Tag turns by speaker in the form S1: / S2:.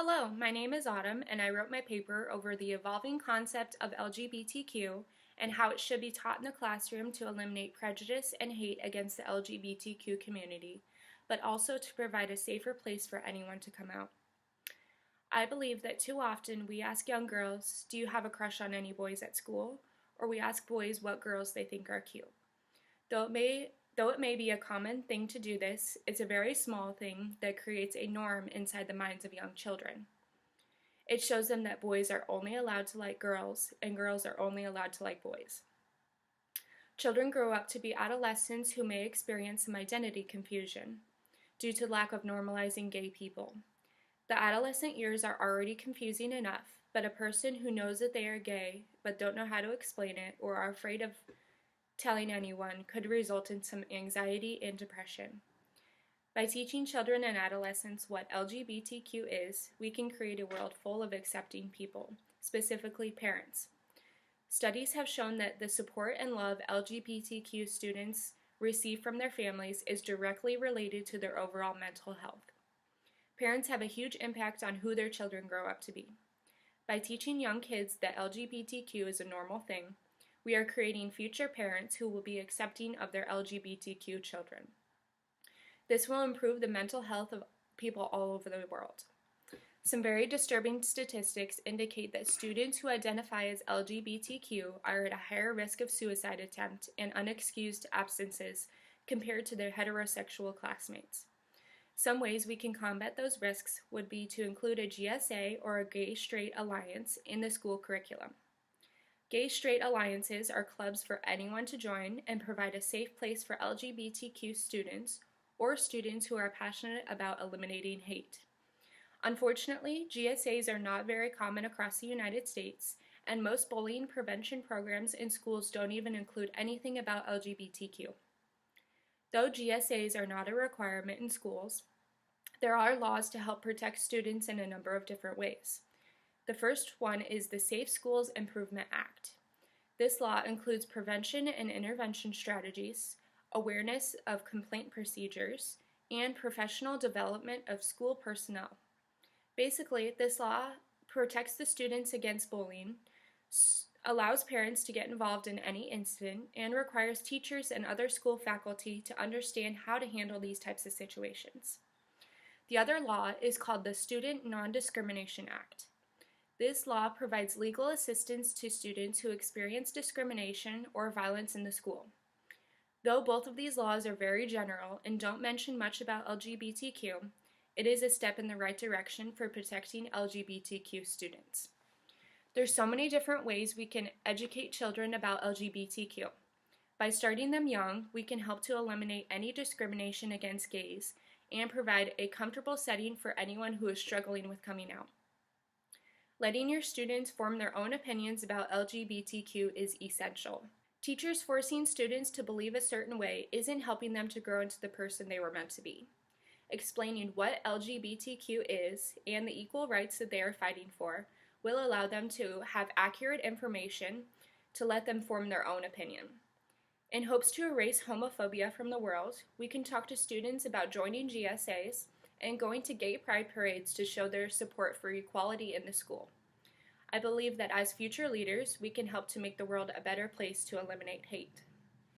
S1: Hello, my name is Autumn, and I wrote my paper over the evolving concept of LGBTQ and how it should be taught in the classroom to eliminate prejudice and hate against the LGBTQ community, but also to provide a safer place for anyone to come out. I believe that too often we ask young girls, do you have a crush on any boys at school? Or we ask boys what girls they think are cute. Though it may be a common thing to do this, it's a very small thing that creates a norm inside the minds of young children. It shows them that boys are only allowed to like girls, and girls are only allowed to like boys. Children grow up to be adolescents who may experience some identity confusion due to lack of normalizing gay people. The adolescent years are already confusing enough, but a person who knows that they are gay but don't know how to explain it or are afraid of telling anyone could result in some anxiety and depression. By teaching children and adolescents what LGBTQ is, we can create a world full of accepting people, specifically parents. Studies have shown that the support and love LGBTQ students receive from their families is directly related to their overall mental health. Parents have a huge impact on who their children grow up to be. By teaching young kids that LGBTQ is a normal thing, we are creating future parents who will be accepting of their LGBTQ children. This will improve the mental health of people all over the world. Some very disturbing statistics indicate that students who identify as LGBTQ are at a higher risk of suicide attempt and unexcused absences compared to their heterosexual classmates. Some ways we can combat those risks would be to include a GSA or a gay-straight alliance in the school curriculum. Gay-straight alliances are clubs for anyone to join and provide a safe place for LGBTQ students or students who are passionate about eliminating hate. Unfortunately, GSAs are not very common across the United States, and most bullying prevention programs in schools don't even include anything about LGBTQ. Though GSAs are not a requirement in schools, there are laws to help protect students in a number of different ways. The first one is the Safe Schools Improvement Act. This law includes prevention and intervention strategies, awareness of complaint procedures, and professional development of school personnel. Basically, this law protects the students against bullying, allows parents to get involved in any incident, and requires teachers and other school faculty to understand how to handle these types of situations. The other law is called the Student Non-Discrimination Act. This law provides legal assistance to students who experience discrimination or violence in the school. Though both of these laws are very general and don't mention much about LGBTQ, it is a step in the right direction for protecting LGBTQ students. There's so many different ways we can educate children about LGBTQ. By starting them young, we can help to eliminate any discrimination against gays and provide a comfortable setting for anyone who is struggling with coming out. Letting your students form their own opinions about LGBTQ is essential. Teachers forcing students to believe a certain way isn't helping them to grow into the person they were meant to be. Explaining what LGBTQ is and the equal rights that they are fighting for will allow them to have accurate information to let them form their own opinion. In hopes to erase homophobia from the world, we can talk to students about joining GSAs and going to gay pride parades to show their support for equality in the school. I believe that as future leaders, we can help to make the world a better place to eliminate hate.